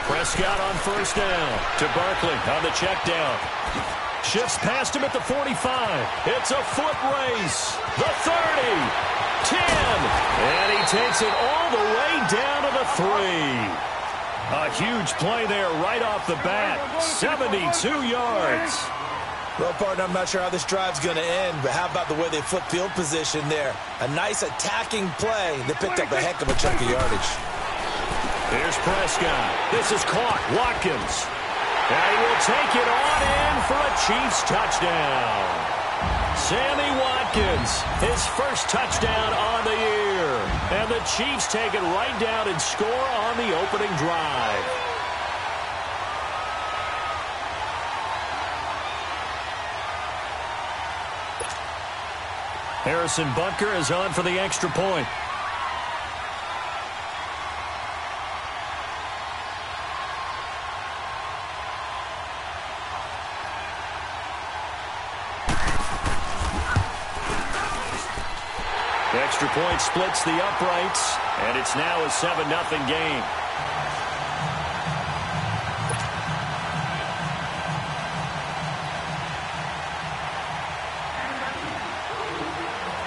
Prescott on first down to Barkley on the check down. Shifts past him at the 45. It's a foot race. The 30. 10. And he takes it all the way down to the 3. A huge play there right off the bat. 72 yards. Well, partner, I'm not sure how this drive's going to end, but how about the way they flip field position there? A nice attacking play that picked up a heck of a chunk of yardage. Here's Prescott. This is caught. Watkins. And he will take it on in for a Chiefs touchdown. Sammy Watkins, his first touchdown on the year. And the Chiefs take it right down and score on the opening drive. Harrison Butker is on for the extra point. Extra point splits the uprights, and it's now a 7-0 game.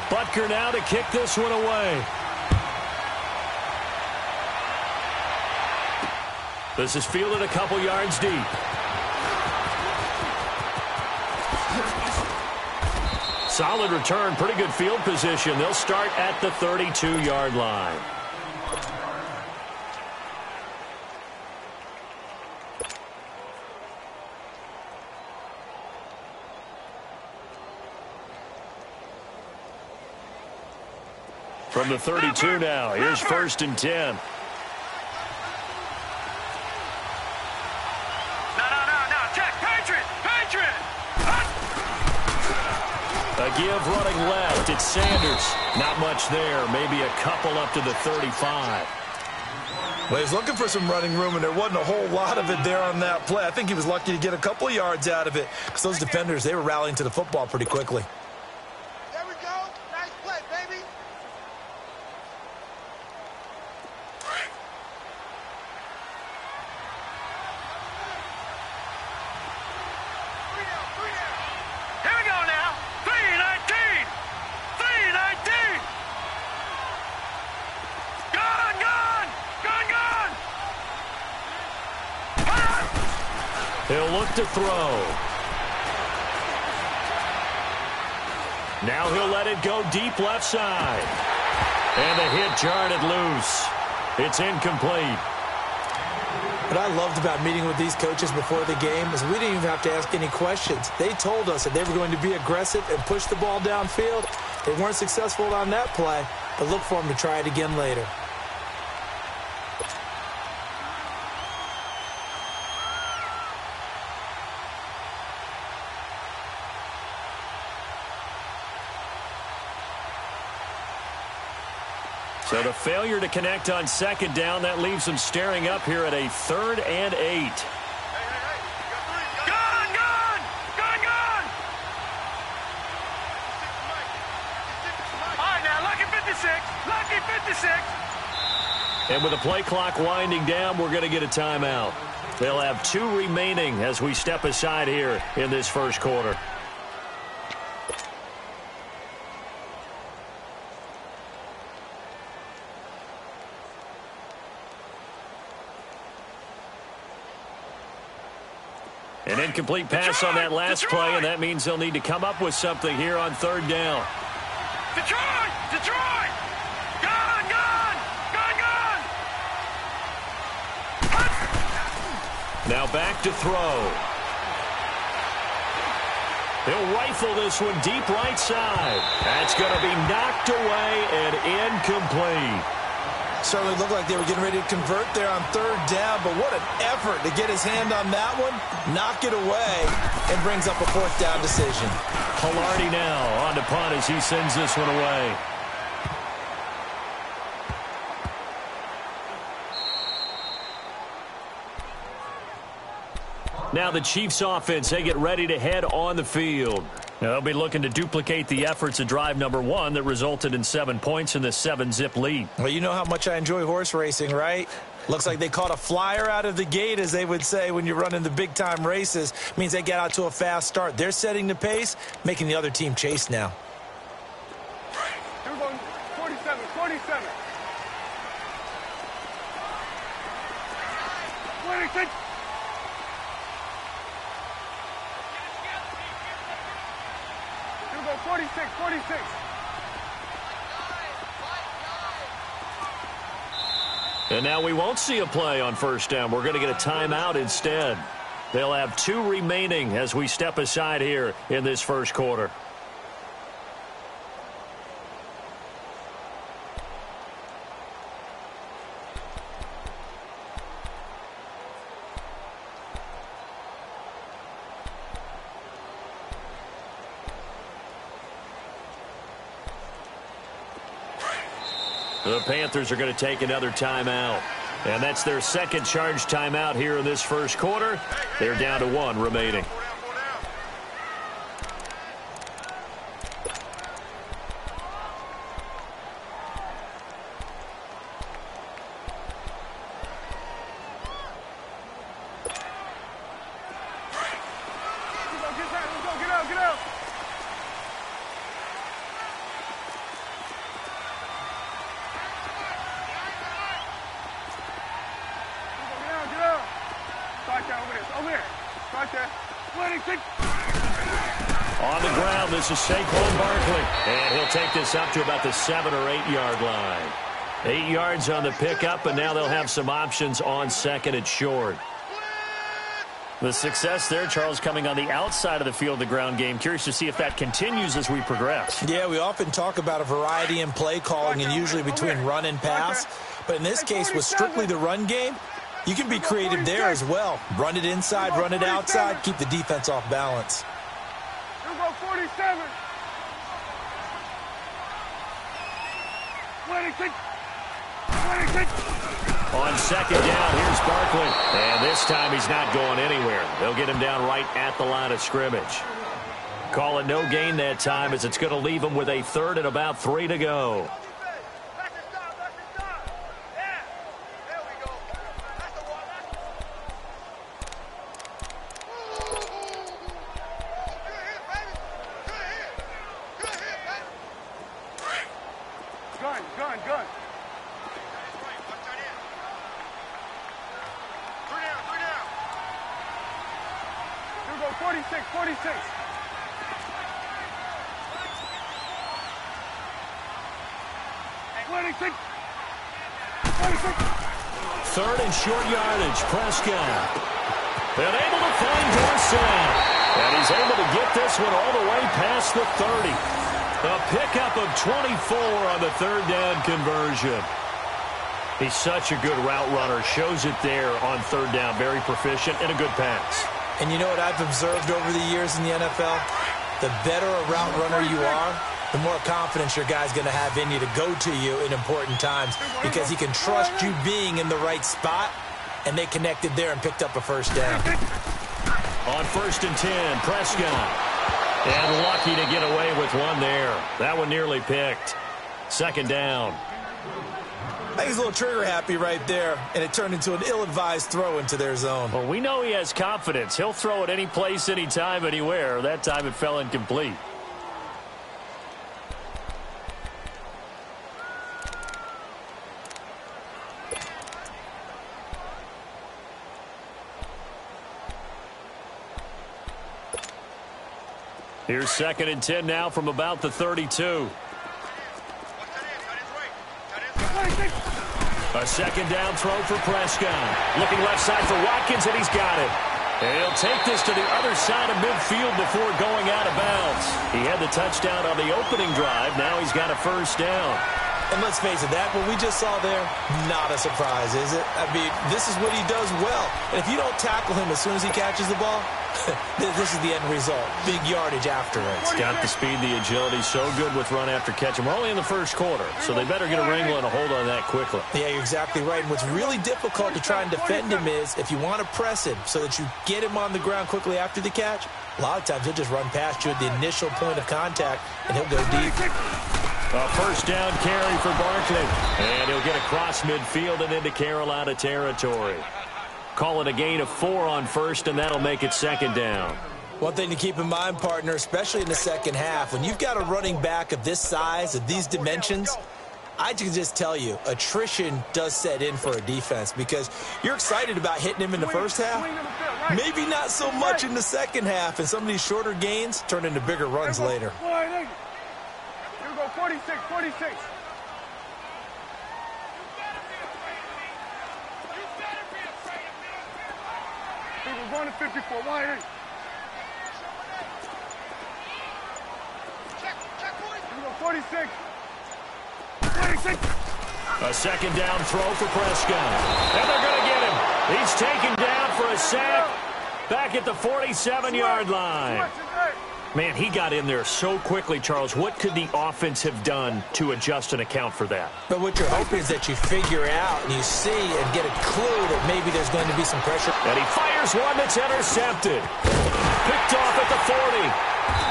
Butker now to kick this one away. This is fielded a couple yards deep. Solid return, pretty good field position. They'll start at the 32-yard line. From the 32 now, here's 1st and 10. A give running left. It's Sanders. Not much there. Maybe a couple up to the 35. Well, he's looking for some running room, and there wasn't a whole lot of it there on that play. I think he was lucky to get a couple of yards out of it because those defenders, they were rallying to the football pretty quickly. There we go. Nice play, baby. Here we go now. 3-19. 3-19. Gone, gone. Gone, gone. He'll look to throw. Now he'll let it go deep left side. And the hit jarred it loose. It's incomplete. What I loved about meeting with these coaches before the game is we didn't even have to ask any questions. They told us that they were going to be aggressive and push the ball downfield. They weren't successful on that play, but look for them to try it again later. So the failure to connect on second down, that leaves them staring up here at a 3rd and 8. Gone, gone. Gone, gone. All right, now, lucky 56. Lucky 56. And with the play clock winding down, we're going to get a timeout. They'll have 2 remaining as we step aside here in this first quarter. An incomplete pass on that last play, and that means they'll need to come up with something here on 3rd down. Detroit! Detroit! Gone, gone! Gone, gone! Now back to throw. He'll rifle this one deep right side. That's going to be knocked away and incomplete. Certainly looked like they were getting ready to convert there on 3rd down, but what an effort to get his hand on that one, knock it away, and brings up a 4th down decision. Hilardi now on to punt as he sends this one away. Now the Chiefs offense, they get ready to head on the field. They'll be looking to duplicate the efforts of drive number 1 that resulted in 7 points in this 7-zip lead. Well, you know how much I enjoy horse racing, right? Looks like they caught a flyer out of the gate, as they would say when you're running the big-time races. Means they get out to a fast start. They're setting the pace, making the other team chase now. Here we go, 47, 47. 26. Here we go, 46, 46. And now we won't see a play on first down. We're going to get a timeout instead. They'll have 2 remaining as we step aside here in this first quarter. The Panthers are going to take another timeout. And that's their second charge timeout here in this first quarter. They're down to 1 remaining. On the ground, this is Saquon Barkley. And he'll take this up to about the 7 or 8 yard line. 8 yards on the pickup, and now they'll have some options on second and short. The success there, Charles, coming on the outside of the field, the ground game. Curious to see if that continues as we progress. Yeah, we often talk about a variety in play calling and usually between run and pass. But in this case, with strictly the run game, you can be creative there as well. Run it inside, run it outside, keep the defense off balance. Here we go, 47. 26. 26. On second down, here's Barkley. And this time he's not going anywhere. They'll get him down right at the line of scrimmage. Call it no gain that time, as it's going to leave him with a 3rd and about 3 to go. Gun. 46, 46. Third and short yardage, Prescott. And able to find Dorsett. And he's able to get this one all the way past the 30. A pickup of 24 on the 3rd down conversion. He's such a good route runner. Shows it there on 3rd down. Very proficient and a good pass. And you know what I've observed over the years in the NFL? The better a route runner you are, the more confidence your guy's going to have in you to go to you in important times, because he can trust you being in the right spot, and they connected there and picked up a first down. On 1st and 10, Prescott. And lucky to get away with one there. That one nearly picked. 2nd down. I think he's a little trigger happy right there, and it turned into an ill-advised throw into their zone. Well, we know he has confidence. He'll throw it any place, anytime, anywhere. That time it fell incomplete. Here's 2nd and 10 now from about the 32. A 2nd down throw for Prescott. Looking left side for Watkins, and he's got it. And he'll take this to the other side of midfield before going out of bounds. He had the touchdown on the opening drive. Now he's got a first down. And let's face it, that what we just saw there, not a surprise, is it? I mean, this is what he does well. And if you don't tackle him as soon as he catches the ball, this is the end result. Big yardage afterwards. He's got the speed, the agility, so good with run after catch. And we're only in the first quarter, so they better get a wrangle and a hold on that quickly. Yeah, you're exactly right. And what's really difficult to try and defend him is if you want to press him so that you get him on the ground quickly after the catch, a lot of times he'll just run past you at the initial point of contact, and he'll go deep. A first down carry for Barkley. And he'll get across midfield and into Carolina territory. Call it a gain of 4 on first, and that'll make it second down. One thing to keep in mind, partner, especially in the second half, when you've got a running back of this size, of these dimensions, I can just tell you, attrition does set in for a defense because you're excited about hitting him in the first half. Maybe not so much in the second half, and some of these shorter gains turn into bigger runs later. Here we go, 46, 46. We're going to 54, wide eight. Here we go, 46. 46. A second down throw for Prescott. And they're going to get him. He's taken down for a sack back at the 47-yard line. Man, he got in there so quickly, Charles. What could the offense have done to adjust and account for that? But what you're hoping is that you figure out and you see and get a clue that maybe there's going to be some pressure. And he fires one that's intercepted. Picked off at the 40.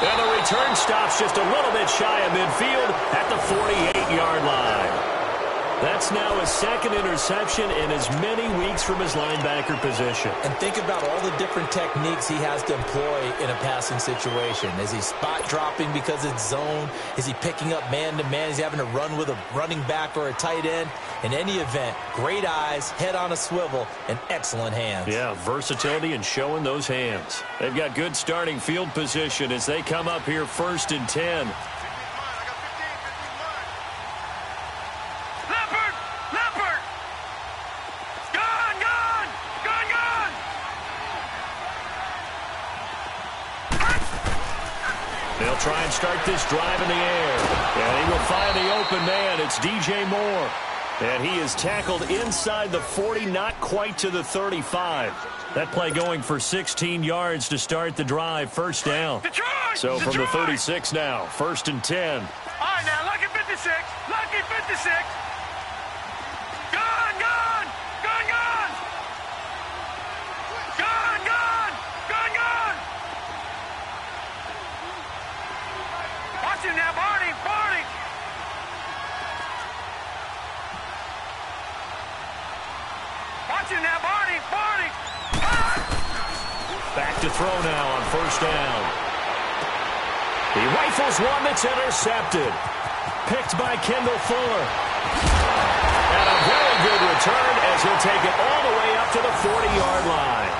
And the return stops just a little bit shy of midfield at the 48-yard line. That's now his second interception in as many weeks from his linebacker position. And think about all the different techniques he has to employ in a passing situation. Is he spot dropping because it's zone? Is he picking up man-to-man? Is he having to run with a running back or a tight end? In any event, great eyes, head on a swivel, and excellent hands. Yeah, versatility and showing those hands. They've got good starting field position as they come up here 1st and 10. They'll try and start this drive in the air. And he will find the open man. It's DJ Moore. And he is tackled inside the 40, not quite to the 35. That play going for 16 yards to start the drive. First down. So from the 36 now, 1st and 10. All right, now, lucky 56. Lucky 56. Gone, gone. Gone, gone. Gone, gone. Gone, gone. Watch him now, Barney. Barney. Watch him now, Barney. Barney. Back to throw now on 1st down. He rifles one that's intercepted. Picked by Kendall Fuller. And a very good return as he'll take it all the way up to the 40-yard line.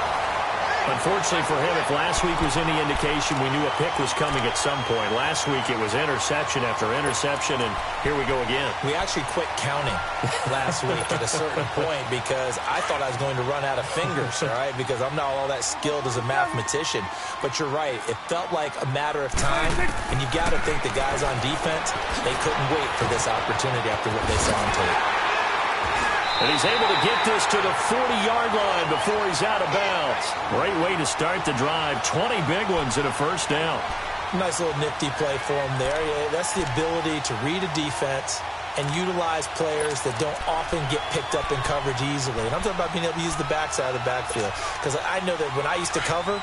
Unfortunately for him, if last week was any indication, we knew a pick was coming at some point. Last week it was interception after interception, and here we go again. We actually quit counting last week at a certain point because I thought I was going to run out of fingers, all right, because I'm not all that skilled as a mathematician. But you're right. It felt like a matter of time, and you got to think the guys on defense, they couldn't wait for this opportunity after what they saw on tape. And he's able to get this to the 40-yard line before he's out of bounds. Great way to start the drive. 20 big ones in a first down. Nice little nifty play for him there. Yeah, that's the ability to read a defense and utilize players that don't often get picked up in coverage easily. And I'm talking about being able to use the backside of the backfield. Because I know that when I used to cover,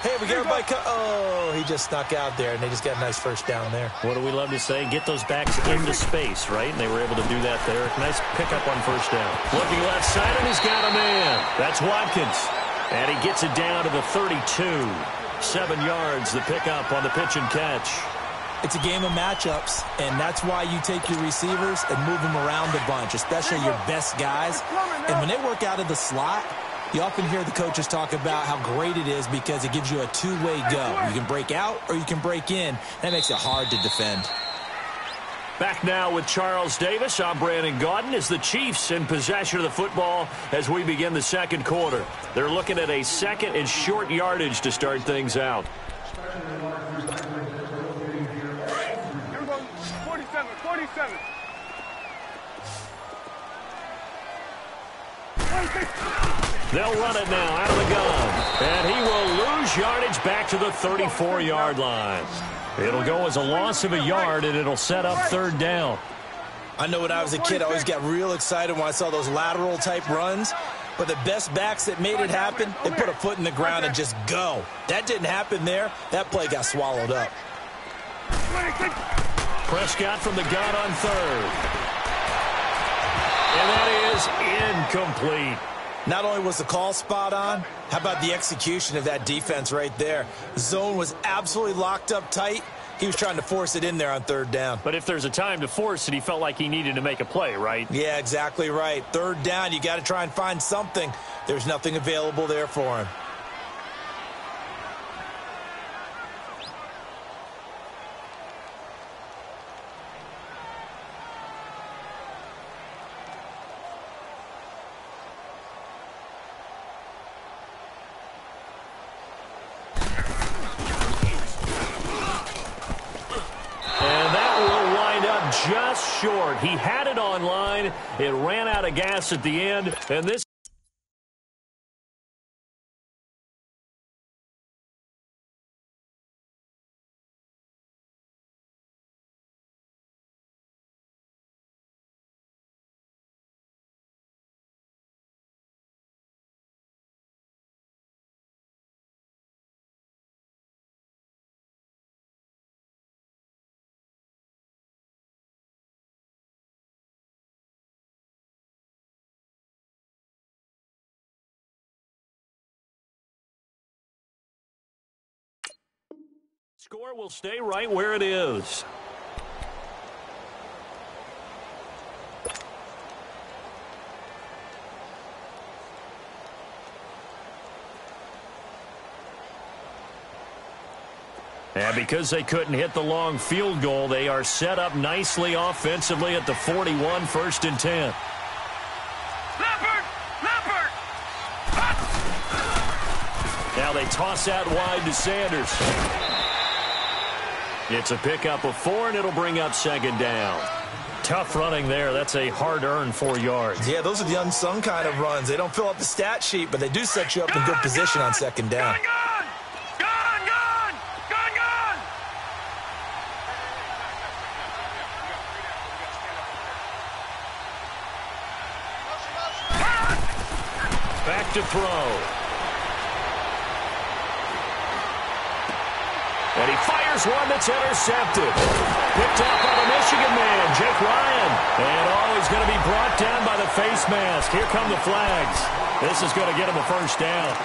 hey, we got everybody oh, he just snuck out there, and they just got a nice first down there. What do we love to say? Get those backs into space, right? And they were able to do that there. Nice pickup on first down. Looking left side, and he's got a man. That's Watkins. And he gets it down to the 32. 7 yards, the pickup on the pitch and catch. It's a game of matchups, and that's why you take your receivers and move them around a bunch, especially your best guys. And when they work out of the slot, you often hear the coaches talk about how great it is because it gives you a two-way go. You can break out or you can break in. That makes it hard to defend. Back now with Charles Davis. I'm Brandon Gaudin as the Chiefs in possession of the football as we begin the second quarter. They're looking at a second and short yardage to start things out. 47, 47. They'll run it now out of the gun. And he will lose yardage back to the 34-yard line. It'll go as a loss of a yard, and it'll set up third down. I know when I was a kid, I always got real excited when I saw those lateral-type runs. But the best backs that made it happen, they put a foot in the ground and just go. That didn't happen there. That play got swallowed up. Prescott from the gun on third. And that is incomplete. Not only was the call spot on, how about the execution of that defense right there? The zone was absolutely locked up tight. He was trying to force it in there on third down. But if there's a time to force it, he felt like he needed to make a play, right? Yeah, exactly right. Third down, you got to try and find something. There's nothing available there for him. Just short. He had it on line. It ran out of gas at the end. And this score will stay right where it is. And because they couldn't hit the long field goal, they are set up nicely offensively at the 41, 1st and 10. Now they toss out wide to Sanders. It's a pickup of 4, and it'll bring up second down. Tough running there. That's a hard-earned 4 yards. Yeah, those are the unsung kind of runs. They don't fill up the stat sheet, but they do set you up in good position on second down. Back to throw. And he fires one that's intercepted. Picked up by the Michigan man, Jake Ryan. And he's going to be brought down by the face mask. Here come the flags. This is going to get him a first down.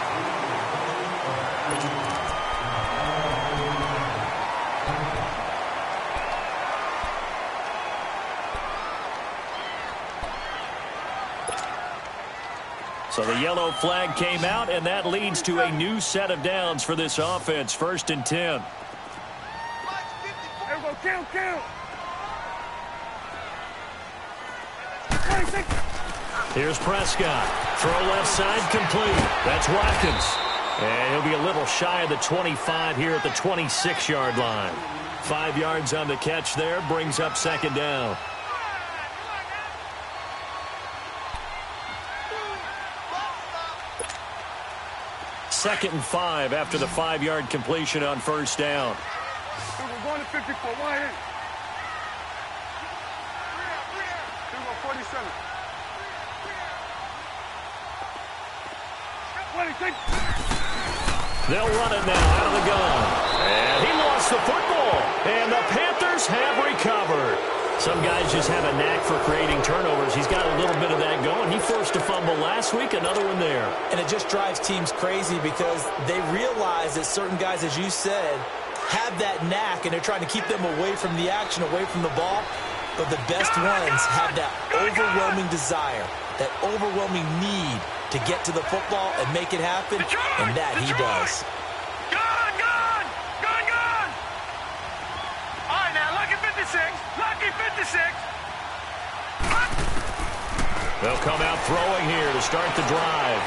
So the yellow flag came out, and that leads to a new set of downs for this offense. 1st and 10. Count. Here's Prescott. Throw left side complete. That's Watkins. And he'll be a little shy of the 25 here at the 26-yard line. 5 yards on the catch there. Brings up second down. Second and 5 after the 5-yard completion on first down. We're going to 54. Why ain't? 47. 26. They'll run it now out of the gun. And he lost the football. And the Panthers have recovered. Some guys just have a knack for creating turnovers. He's got a little bit of that going. He forced a fumble last week, another one there. And it just drives teams crazy because they realize that certain guys, as you said, have that knack, and they're trying to keep them away from the action, away from the ball. But the best ones have that overwhelming desire, that overwhelming need to get to the football and make it happen, and that he does. Gone! All right, now, lucky 56. Lucky 56. They'll come out throwing here to start the drive.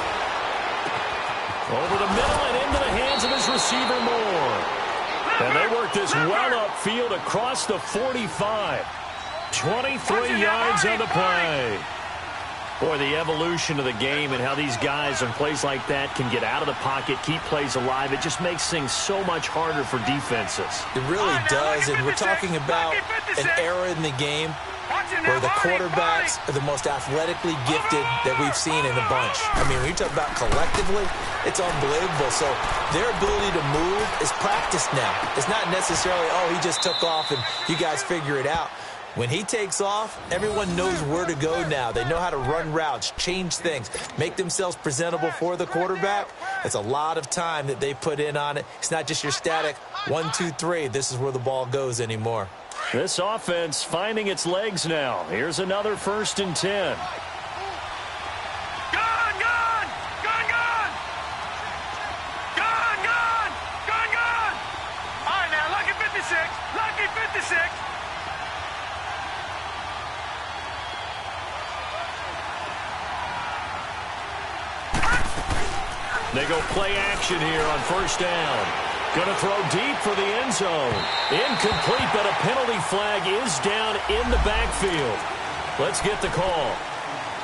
Over the middle and into the hands of his receiver, Moore. And they work this well upfield across the 45. 23 yards on the play. Boy, the evolution of the game and how these guys on plays like that can get out of the pocket, keep plays alive, it just makes things so much harder for defenses. It really does, and we're talking about an era in the game where the quarterbacks are the most athletically gifted that we've seen in a bunch. I mean, when you talk about collectively, it's unbelievable. So their ability to move is practiced now. It's not necessarily, oh, he just took off and you guys figure it out. When he takes off, everyone knows where to go now. They know how to run routes, change things, make themselves presentable for the quarterback. It's a lot of time that they put in on it. It's not just your static 1, 2, 3. This is where the ball goes anymore. This offense finding its legs now. Here's another 1st and 10. All right, now, lucky 56. Lucky 56. They go play action here on 1st down. Going to throw deep for the end zone. Incomplete, but a penalty flag is down in the backfield. Let's get the call.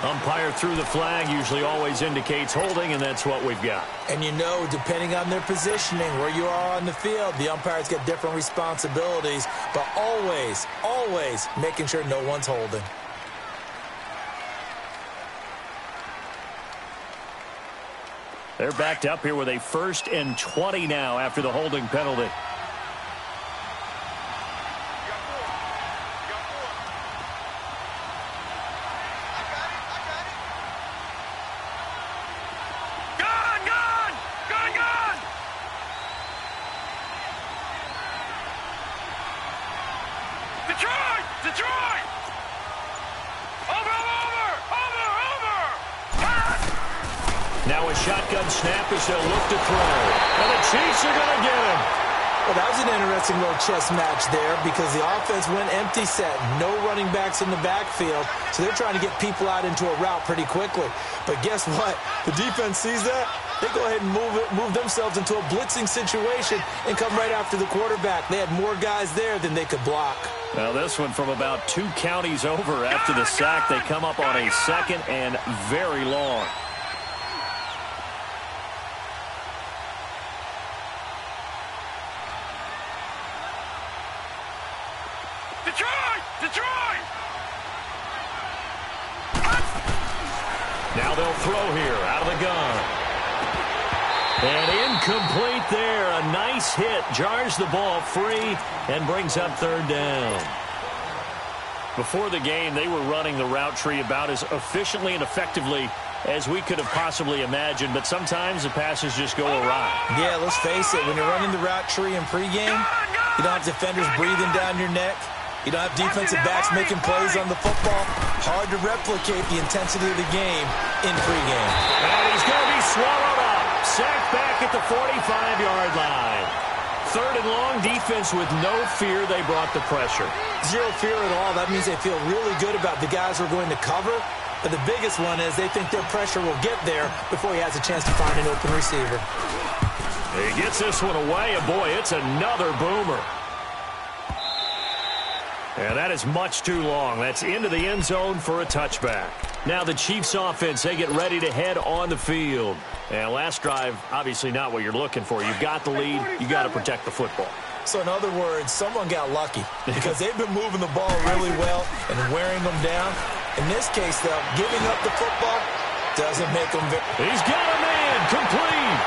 Umpire threw the flag, usually always indicates holding, and that's what we've got. And you know, depending on their positioning, where you are on the field, the umpire's got different responsibilities, but always, always making sure no one's holding. They're backed up here with a 1st and 20 now after the holding penalty. Detroit! Over! Now a shotgun snap as they'll look to throw. And the Chiefs are going to get him. Well, that was an interesting little chess match there because the offense went empty set. No running backs in the backfield, so they're trying to get people out into a route pretty quickly. But guess what? The defense sees that. They go ahead and move themselves into a blitzing situation and come right after the quarterback. They had more guys there than they could block. Now this one from about 2 counties over after the sack. They come up on a 2nd and very long. Detroit! Now they'll throw here out of the gun. And incomplete there. A nice hit. Jars the ball free and brings up 3rd down. Before the game, they were running the route tree about as efficiently and effectively as we could have possibly imagined, but sometimes the passes just go awry. Yeah, let's face it. When you're running the route tree in pregame, you don't have defenders breathing down your neck. You don't have defensive backs making plays on the football. Hard to replicate the intensity of the game in pregame. And he's going to be swallowed up. Sacked back at the 45-yard line. 3rd and long, defense with no fear. They brought the pressure. Zero fear at all. That means they feel really good about the guys who are going to cover. But the biggest one is they think their pressure will get there before he has a chance to find an open receiver. He gets this one away, and boy, it's another boomer. And that is much too long. That's into the end zone for a touchback. Now the Chiefs offense, they get ready to head on the field. And last drive, obviously not what you're looking for. You've got the lead. You got to protect the football. So in other words, someone got lucky because they've been moving the ball really well and wearing them down. In this case, though, giving up the football doesn't make them He's got a man. Complete.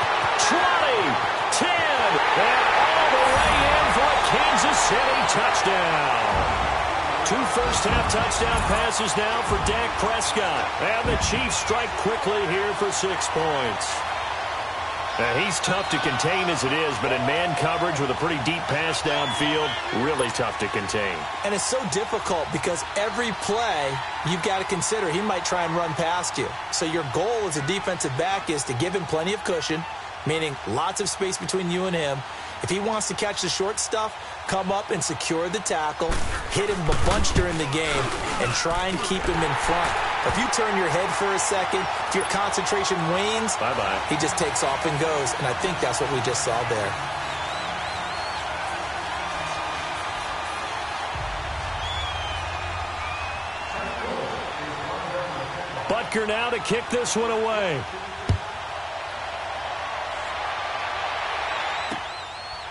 20, 10, and all the way in for a Kansas City touchdown. 2 first-half touchdown passes now for Dak Prescott. And the Chiefs strike quickly here for 6 points. Now, he's tough to contain as it is, but in man coverage with a pretty deep pass downfield, really tough to contain. And it's so difficult because every play you've got to consider he might try and run past you. So your goal as a defensive back is to give him plenty of cushion, meaning lots of space between you and him. If he wants to catch the short stuff, come up and secure the tackle, hit him a bunch during the game, and try and keep him in front. If you turn your head for a second, if your concentration wanes, bye-bye. He just takes off and goes, and I think that's what we just saw there. But Baker now to kick this one away.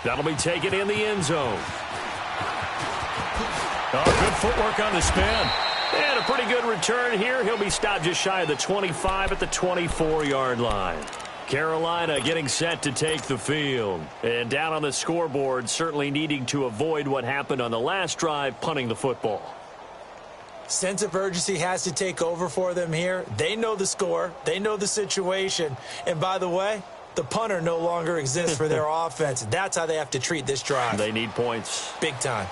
That'll be taken in the end zone. Oh, good footwork on the spin. And a pretty good return here. He'll be stopped just shy of the 25 at the 24-yard line. Carolina getting set to take the field. And down on the scoreboard, certainly needing to avoid what happened on the last drive, punting the football. Sense of urgency has to take over for them here. They know the score. They know the situation. And by the way, the punter no longer exists for their offense. That's how they have to treat this drive. They need points. Big time.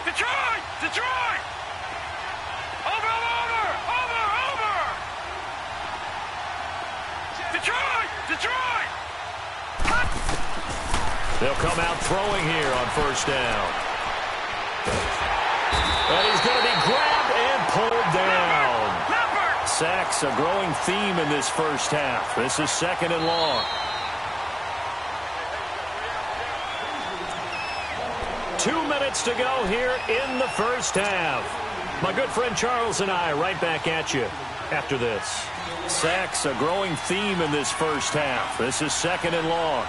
Detroit! Detroit! Over! Detroit! Detroit! They'll come out throwing here on first down. And he's going to be grabbed and pulled down. Sacks, a growing theme in this first half. This is 2nd and long. 2 minutes to go here in the first half. My good friend Charles and I right back at you after this. Sacks, a growing theme in this first half. This is 2nd and long.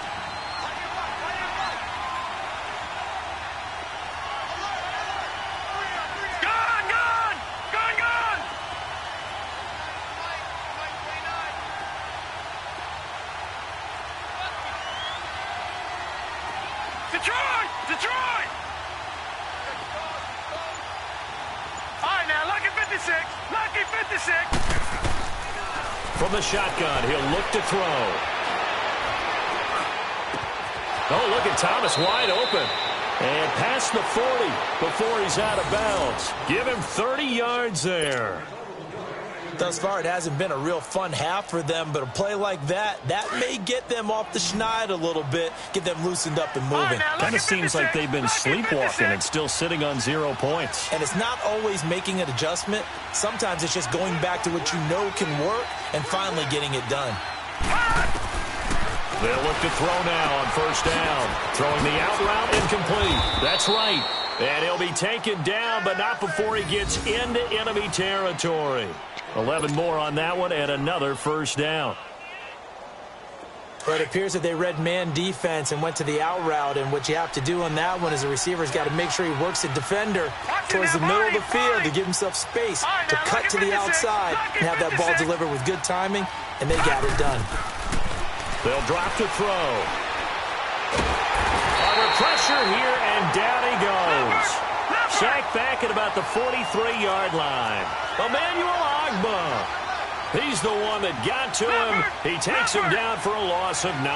Detroit! Detroit! All right, now, lucky 56. Lucky 56. From the shotgun, he'll look to throw. Oh, look at Thomas wide open. And past the 40 before he's out of bounds. Give him 30 yards there. Thus far, it hasn't been a real fun half for them, but a play like that may get them off the schneid a little bit, get them loosened up and moving. Kind of seems like they've been sleepwalking and still sitting on 0 points. And it's not always making an adjustment. Sometimes it's just going back to what you know can work and finally getting it done. They'll look to throw now on first down. Throwing the out route incomplete. That's right. And he'll be taken down, but not before he gets into enemy territory. 11 more on that one and another first down. But it appears that they read man defense and went to the out route, and what you have to do on that one is the receiver's got to make sure he works the defender towards the middle of the field to give himself space to cut to the outside and have that ball delivered with good timing, and they got it done. They'll drop to throw. Under pressure here, and down he goes. Sacked back at about the 43-yard line. Emmanuel Ogbah. He's the one that got to him. He takes him down for a loss of 9. All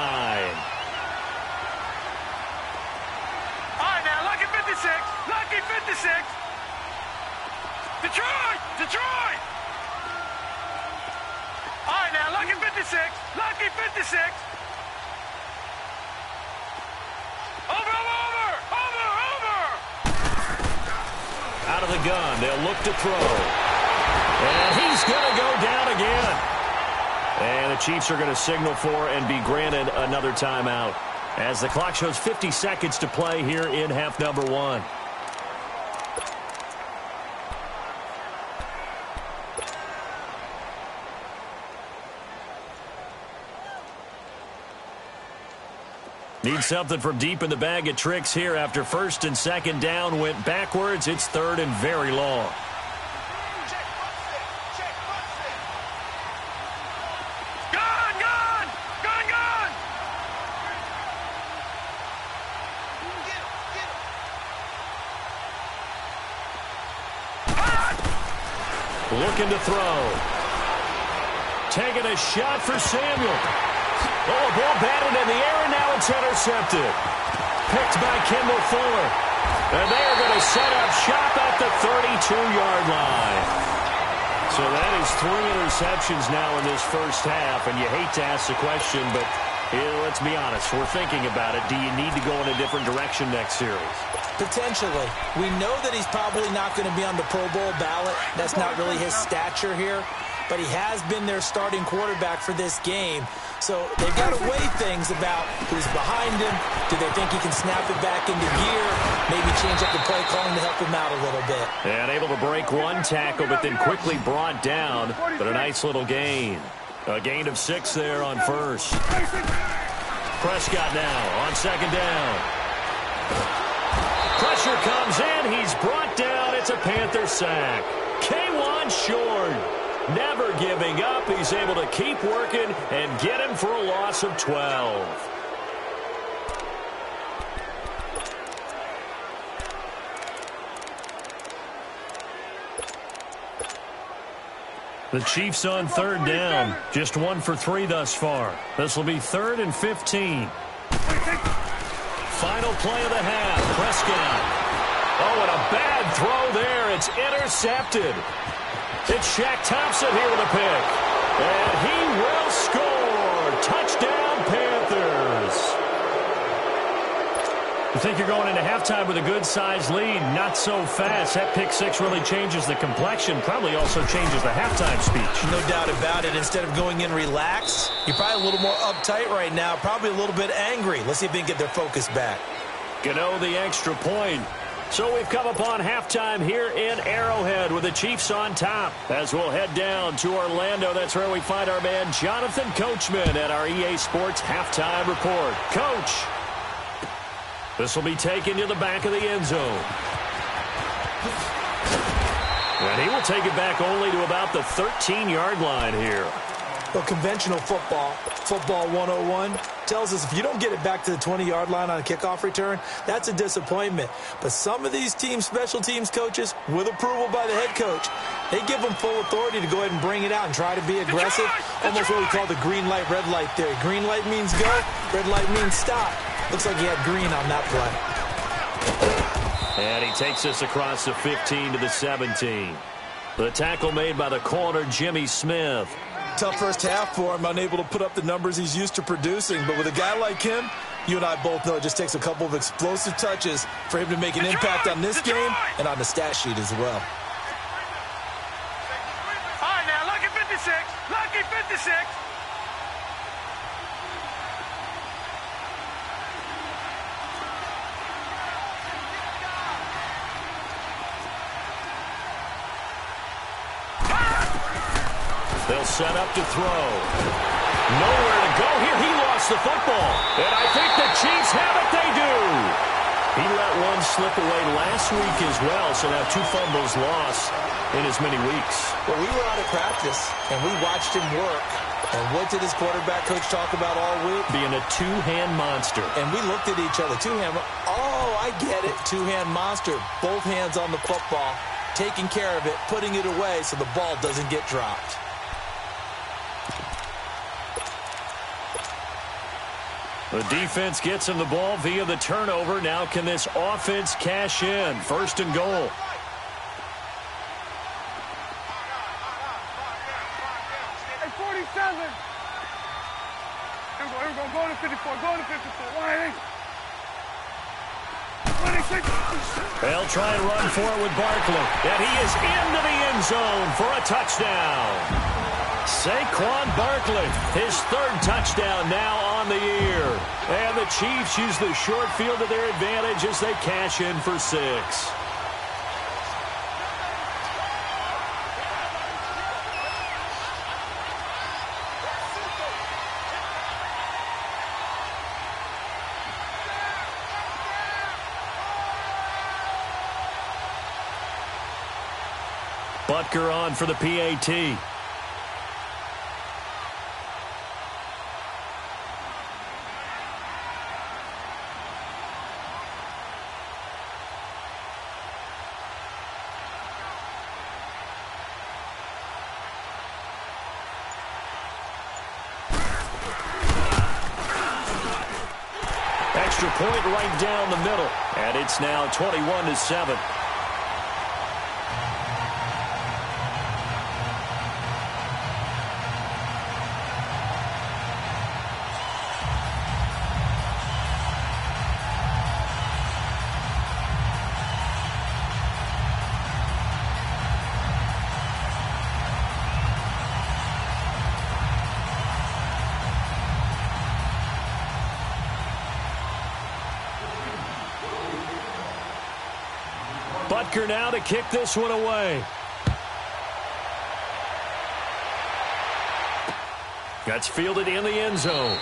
right, now, lucky 56. Lucky 56. Detroit! Detroit! All right, now, lucky 56. Lucky 56. Over! Out of the gun, they'll look to throw. And he's going to go down again. And the Chiefs are going to signal for and be granted another timeout as the clock shows 50 seconds to play here in half number 1. Need something from deep in the bag of tricks here after first and second down went backwards. It's 3rd and very long. Looking to throw. Taking a shot for Samuel. Oh, a ball batted in the air, and now it's intercepted. Picked by Kendall Fuller. And they are going to set up shop at the 32-yard line. So that is 3 interceptions now in this first half, and you hate to ask the question, but let's be honest. We're thinking about it. Do you need to go in a different direction next series? Potentially. We know that he's probably not going to be on the Pro Bowl ballot. That's not really his stature here. but he has been their starting quarterback for this game. So they've got to weigh things about who's behind him. Do they think he can snap it back into gear? Maybe change up the play calling to help him out a little bit. And able to break one tackle, but then quickly brought down. But a nice little gain. A gain of 6 there on first. Prescott now on second down. Pressure comes in. He's brought down. It's a Panther sack. K1 short. Never giving up. He's able to keep working and get him for a loss of 12. The Chiefs on third down. Just 1 for 3 thus far. This will be 3rd and 15. Final play of the half. Prescott. Oh, and a bad throw there. It's intercepted. It's Shaq Thompson here with a pick. And he will score. Touchdown, Panthers. You think you're going into halftime with a good-sized lead. Not so fast. That pick 6 really changes the complexion. Probably also changes the halftime speech. No doubt about it. Instead of going in relaxed, you're probably a little more uptight right now. Probably a little bit angry. Let's see if they can get their focus back. Gano the extra point. So we've come upon halftime here in Arrowhead with the Chiefs on top. As we'll head down to Orlando, that's where we find our man Jonathan Coachman at our EA Sports Halftime Report. Coach, this will be taken to the back of the end zone. And he will take it back only to about the 13-yard line here. Well, conventional football 101, tells us if you don't get it back to the 20-yard line on a kickoff return, that's a disappointment. But some of these special teams coaches, with approval by the head coach, they give them full authority to go ahead and bring it out and try to be aggressive. Almost what we call the green light, red light theory. Green light means go, red light means stop. Looks like he had green on that play. And he takes us across the 15 to the 17. The tackle made by the corner, Jimmy Smith. Tough first half for him, unable to put up the numbers he's used to producing. But with a guy like him, you and I both know it just takes a couple of explosive touches for him to make an impact on this game and on the stat sheet as well. All right, now, lucky 56. Lucky 56. They'll set up to throw. Nowhere to go here. He lost the football. And I think the Chiefs have it. They do. He let one slip away last week as well, so now 2 fumbles lost in as many weeks. Well, we were out of practice, and we watched him work. And what did his quarterback coach talk about all week? Being a two-hand monster. And we looked at each other. Two-hand. Oh, I get it. Two-hand monster. Both hands on the football, taking care of it, putting it away so the ball doesn't get dropped. The defense gets him the ball via the turnover. Now can this offense cash in? 1st and goal. Hey, 47. Here we go. Go to 54. Go to 54. Why? 26. They'll try and run for it with Barkley. And he is into the end zone for a touchdown. Saquon Barkley, his 3rd touchdown now on the year. And the Chiefs use the short field to their advantage as they cash in for 6. Butker on for the PAT. Extra point right down the middle. And it's now 21-7. Butker now to kick this one away. That's fielded in the end zone.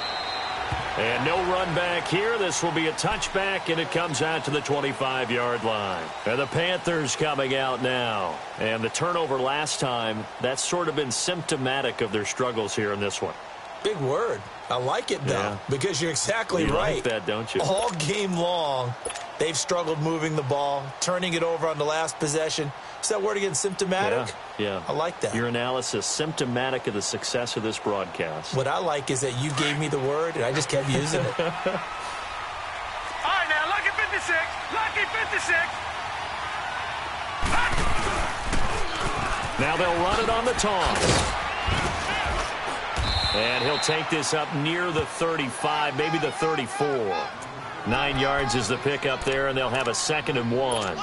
And no run back here. This will be a touchback, and it comes out to the 25-yard line. And the Panthers coming out now. And the turnover last time, that's sort of been symptomatic of their struggles here in this one. Big word. I like it, though, because you're exactly right. You like that, don't you? All game long, they've struggled moving the ball, turning it over on the last possession. Is that word again, symptomatic? Yeah. I like that. Your analysis, symptomatic of the success of this broadcast. What I like is that you gave me the word, and I just kept using it. All right, now, lucky 56. Lucky 56. Now they'll run it on the toss. And he'll take this up near the 35, maybe the 34. 9 yards is the pickup there, and they'll have a 2nd and 1.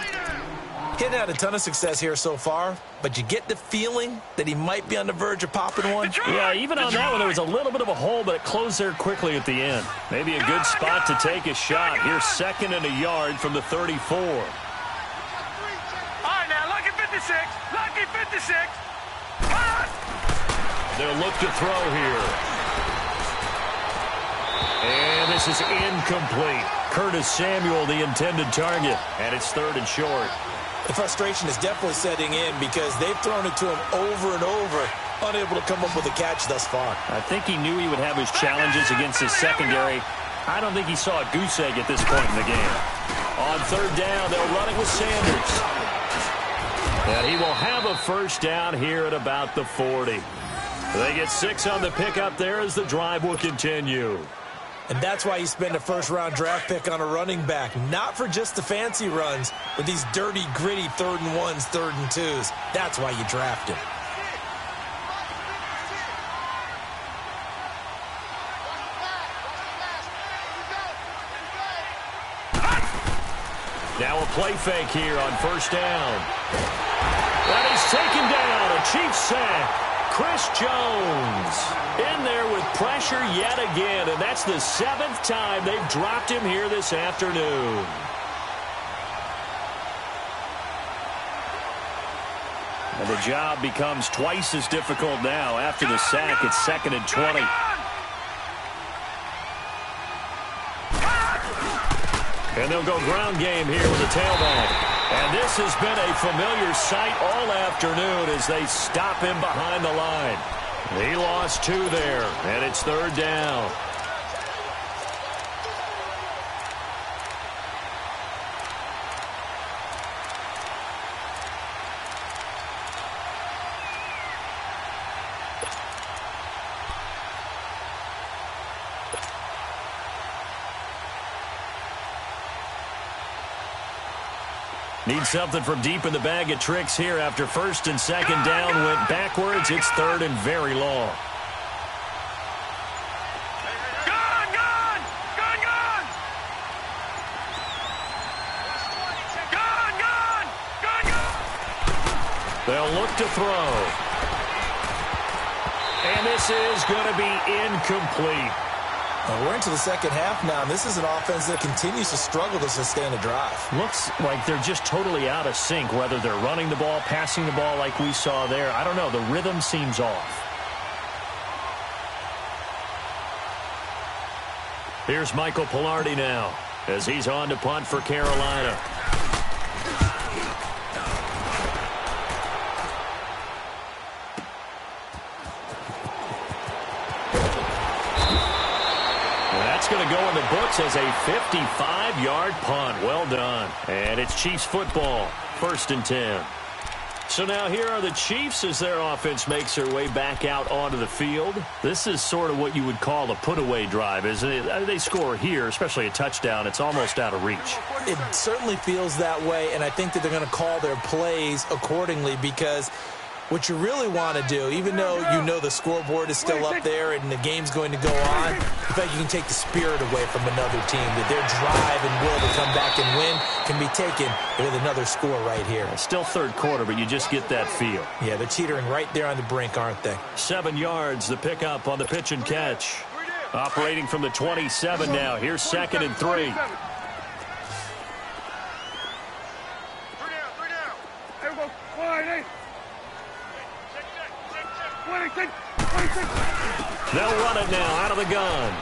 Getting had a ton of success here so far, but you get the feeling that he might be on the verge of popping one. Yeah, even on that one, there was a little bit of a hole, but it closed there quickly at the end. Maybe a good spot to take a shot. Here's 2nd and a yard from the 34. All right, now, lucky 56. Lucky 56. They'll look to throw here. And this is incomplete. Curtis Samuel, the intended target. And it's 3rd and short. The frustration is definitely setting in because they've thrown it to him over and over, unable to come up with a catch thus far. I think he knew he would have his challenges against his secondary. I don't think he saw a goose egg at this point in the game. On 3rd down, they'll run it with Sanders. And he will have a 1st down here at about the 40. They get 6 on the pickup there as the drive will continue. And that's why you spend a 1st-round draft pick on a running back, not for just the fancy runs, but these dirty, gritty 3rd and 1s, 3rd and 2s. That's why you draft him. Now a play fake here on 1st down. And he's taken down. A Chiefs sack. Chris Jones in there with pressure yet again, and that's the 7th time they've dropped him here this afternoon. And the job becomes twice as difficult now after the sack. It's 2nd and 20. And they'll go ground game here with the tailback. And this has been a familiar sight all afternoon as they stop him behind the line. He lost 2 there, and it's 3rd down. Need something from deep in the bag of tricks here after 1st and 2nd down went backwards. It's 3rd and very long. Gone, gone! Gone, gone! Gone, gone! Gone, gone! They'll look to throw. And this is going to be incomplete. We're into the 2nd half now, and this is an offense that continues to struggle to sustain a drive. Looks like they're just totally out of sync, whether they're running the ball, passing the ball like we saw there. I don't know. The rhythm seems off. Here's Michael Pilardi now as he's on to punt for Carolina. Going to go in the books as a 55-yard punt. Well done. And it's Chiefs football. 1st and 10. So now here are the Chiefs as their offense makes their way back out onto the field. This is sort of what you would call a put-away drive, isn't it? They score here, especially a touchdown. It's almost out of reach. It certainly feels that way, and I think that they're going to call their plays accordingly because what you really want to do, even though you know the scoreboard is still up there and the game's going to go on, in fact, you can take the spirit away from another team, that their drive and will to come back and win can be taken with another score right here. It's still 3rd quarter, but you just get that feel. Yeah, they're teetering right there on the brink, aren't they? 7 yards, the pickup on the pitch and catch. Operating from the 27 now. Here's 2nd and 3. 26, 26. They'll run it now out of the gun.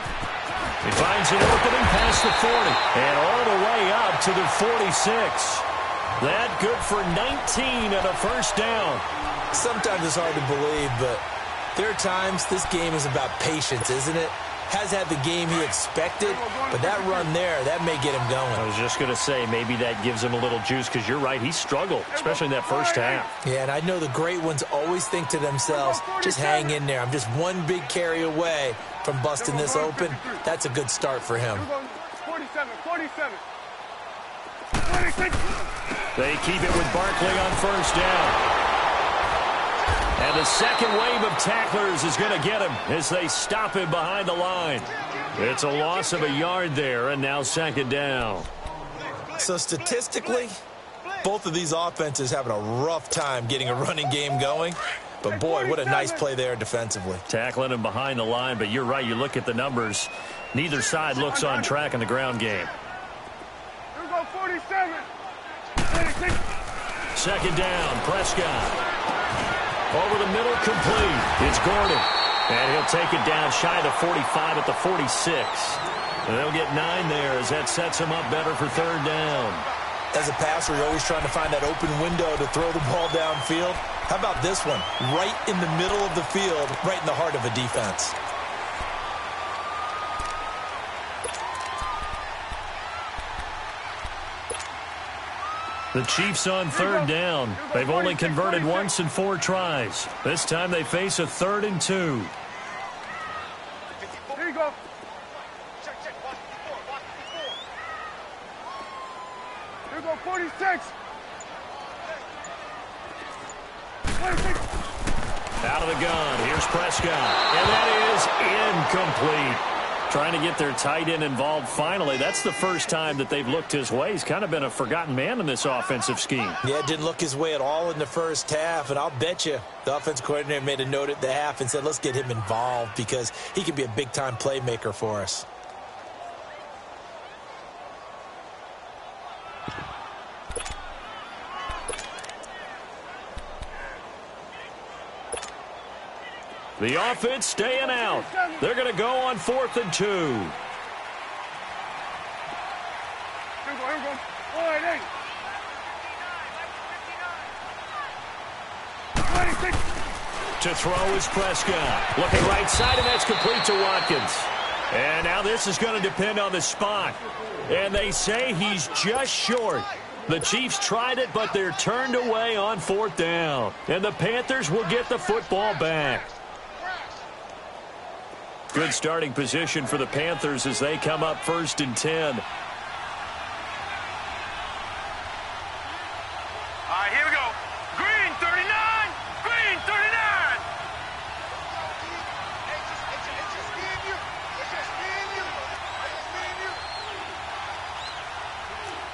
He finds an opening past the 40 and all the way up to the 46. That good for 19 and a first down. Sometimes it's hard to believe, but there are times this game is about patience, isn't it? Has had the game he expected, but that run there, that may get him going. I was just going to say, maybe that gives him a little juice, because you're right, he struggled, especially in that first half. Yeah, and I know the great ones always think to themselves, just hang in there. I'm just one big carry away from busting this open. That's a good start for him. 47, 47. 26. They keep it with Barkley on first down. And the second wave of tacklers is going to get him as they stop him behind the line. It's a loss of a yard there, and now second down. So statistically, both of these offenses having a rough time getting a running game going. But, boy, what a nice play there defensively. Tackling him behind the line, but you're right. You look at the numbers. Neither side looks on track in the ground game. Here we go, 47. 26. Second down, Prescott. Over the middle, complete. It's Gordon. And he'll take it down shy of the 45 at the 46. And they'll get 9 there as that sets him up better for third down. As a passer, you're always trying to find that open window to throw the ball downfield. How about this one? Right in the middle of the field, right in the heart of a defense. The Chiefs on third down. They've only converted once in 4 tries. This time they face a 3rd and 2. Here you go. Check, watch before. Here we go, 46. 26. Out of the gun. Here's Prescott. And that is incomplete. Trying to get their tight end involved finally. That's the first time that they've looked his way. He's kind of been a forgotten man in this offensive scheme. Yeah, it didn't look his way at all in the first half, and I'll bet you the offense coordinator made a note at the half and said, let's get him involved because he can be a big-time playmaker for us. The offense staying out. They're going to go on 4th and 2. Here we go. All right, 26. To throw is Prescott. Looking right side, and that's complete to Watkins. And now this is going to depend on the spot. And they say he's just short. The Chiefs tried it, but they're turned away on 4th down. And the Panthers will get the football back. Good starting position for the Panthers as they come up 1st and 10. All right, here we go. Green 39. Green 39. It's just me and you.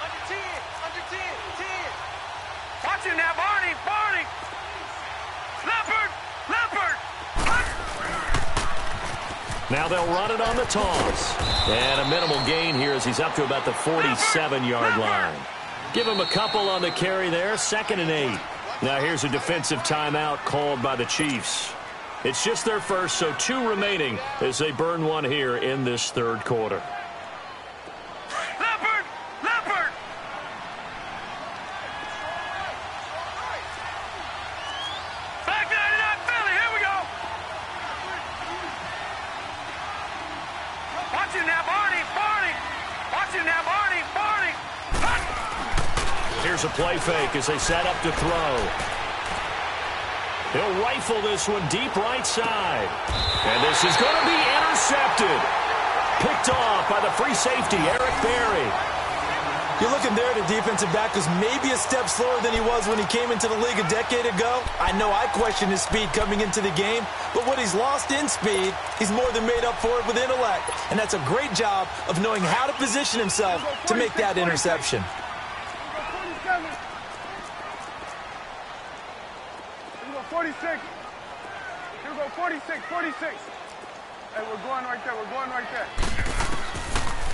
Under 10. Watch it now, Barney. Leopard. Now they'll run it on the toss. And a minimal gain here as he's up to about the 47-yard line. Give him a couple on the carry there, 2nd and 8. Now here's a defensive timeout called by the Chiefs. It's just their first, so 2 remaining as they burn one here in this 3rd quarter. Leopard. Back 99, Philly. Here we go. Watch it now, Barney. Watch it now, Barney. Here's a play fake as they set up to throw. He'll rifle this one deep right side. And this is going to be intercepted. Picked off by the free safety, Eric Berry. You're looking there at a defensive back who's maybe a step slower than he was when he came into the league a decade ago. I know I questioned his speed coming into the game, but what he's lost in speed, he's more than made up for it with intellect. And that's a great job of knowing how to position himself to make that interception. 46. Here we go, 46. Hey, we're going right there.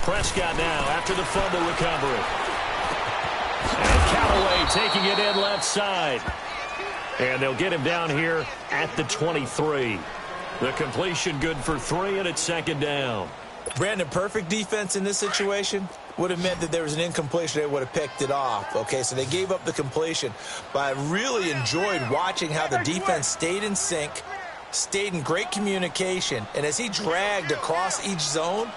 Prescott now after the fumble recovery. And Callaway taking it in left side. And they'll get him down here at the 23. The completion good for 3, and it's second down. Brandon, perfect defense in this situation would have meant that there was an incompletion. They would have picked it off. Okay, so they gave up the completion. But I really enjoyed watching how the defense stayed in sync, stayed in great communication. And as he dragged across each zone,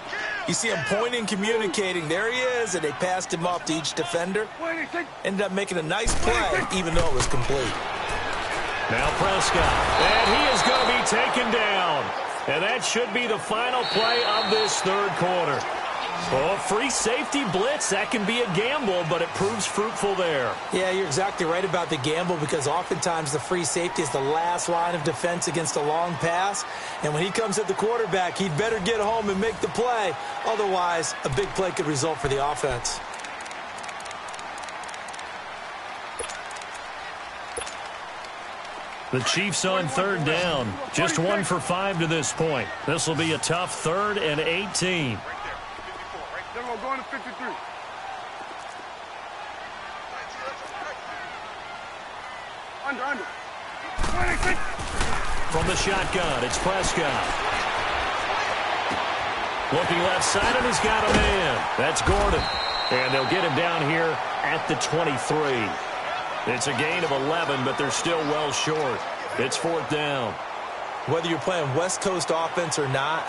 you see him pointing, communicating. There he is, and they passed him off to each defender. Ended up making a nice play, even though it was complete. Now Prescott, and he is going to be taken down. And that should be the final play of this third quarter. Oh, free safety blitz, that can be a gamble, but it proves fruitful there. Yeah, you're exactly right about the gamble, because oftentimes the free safety is the last line of defense against a long pass. And when he comes at the quarterback, he'd better get home and make the play. Otherwise, a big play could result for the offense. The Chiefs on third down. Just 1 for 5 to this point. This will be a tough 3rd and 18. They're going to 53. Under. 26. From the shotgun, it's Prescott. Looking left side, and he's got a man. That's Gordon. And they'll get him down here at the 23. It's a gain of 11, but they're still well short. It's 4th down. Whether you're playing West Coast offense or not,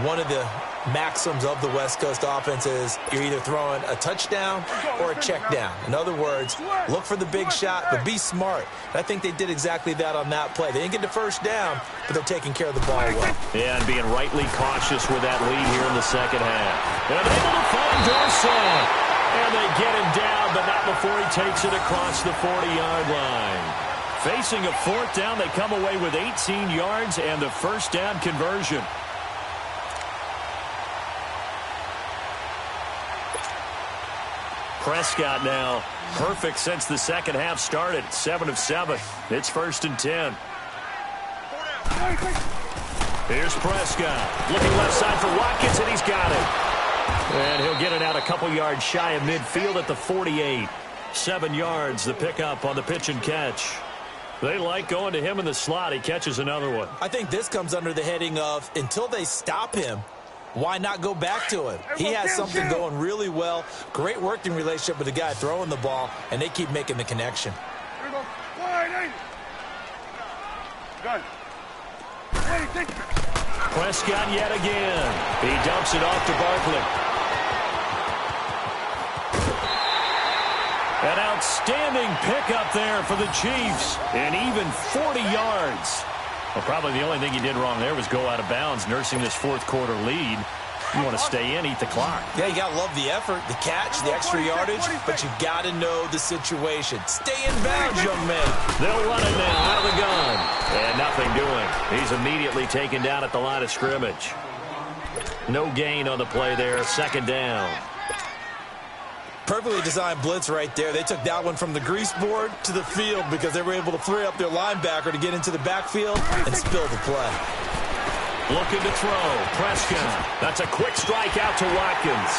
one of the maxims of the West Coast offense is you're either throwing a touchdown or a check down. In other words, look for the big shot, but be smart. And I think they did exactly that on that play. They didn't get the first down, but they're taking care of the ball well. Yeah, and being rightly cautious with that lead here in the second half. And able to find Dorsett. And they get him down, but not before he takes it across the 40-yard line. Facing a 4th down, they come away with 18 yards and the first down conversion. Prescott now perfect since the second half started. 7 of 7. It's 1st and 10. Here's Prescott. Looking left side for Watkins, and he's got it. And he'll get it out a couple yards shy of midfield at the 48. 7 yards, the pickup on the pitch and catch. They like going to him in the slot. He catches another one. I think this comes under the heading of, until they stop him, why not go back to him? He has something going really well. Great working relationship with the guy throwing the ball, and they keep making the connection. Here we go. 180. Gun. Prescott yet again. He dumps it off to Barkley. An outstanding pickup there for the Chiefs. And even 40 yards. Well, probably the only thing he did wrong there was go out of bounds, nursing this fourth quarter lead. You want to stay in, eat the clock. Yeah, you got to love the effort, the catch, the extra yardage, but you got to know the situation. Stay in bounds, young man. They'll run it now out of the gun. And nothing doing. He's immediately taken down at the line of scrimmage. No gain on the play there. Second down. Perfectly designed blitz right there. They took that one from the grease board to the field because they were able to free up their linebacker to get into the backfield and spill the play. Looking to throw. Prescott. That's a quick strike out to Watkins.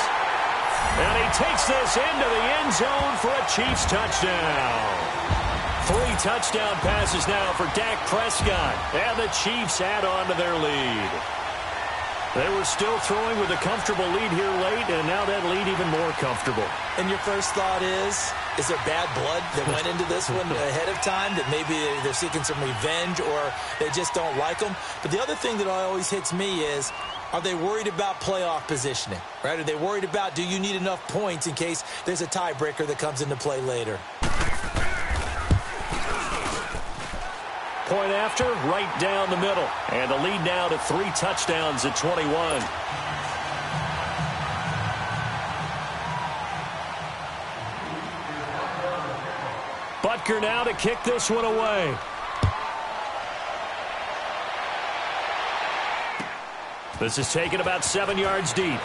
And he takes this into the end zone for a Chiefs touchdown. 3 touchdown passes now for Dak Prescott. And the Chiefs add on to their lead. They were still throwing with a comfortable lead here late, and now that lead even more comfortable. And your first thought is there bad blood that went into this one ahead of time, that maybe they're seeking some revenge or they just don't like them? But the other thing that always hits me is, are they worried about playoff positioning, right? Are they worried about, do you need enough points in case there's a tiebreaker that comes into play later? Point after, right down the middle. And the lead now to 3 touchdowns at 21. Butker now to kick this one away. This is taken about 7 yards deep.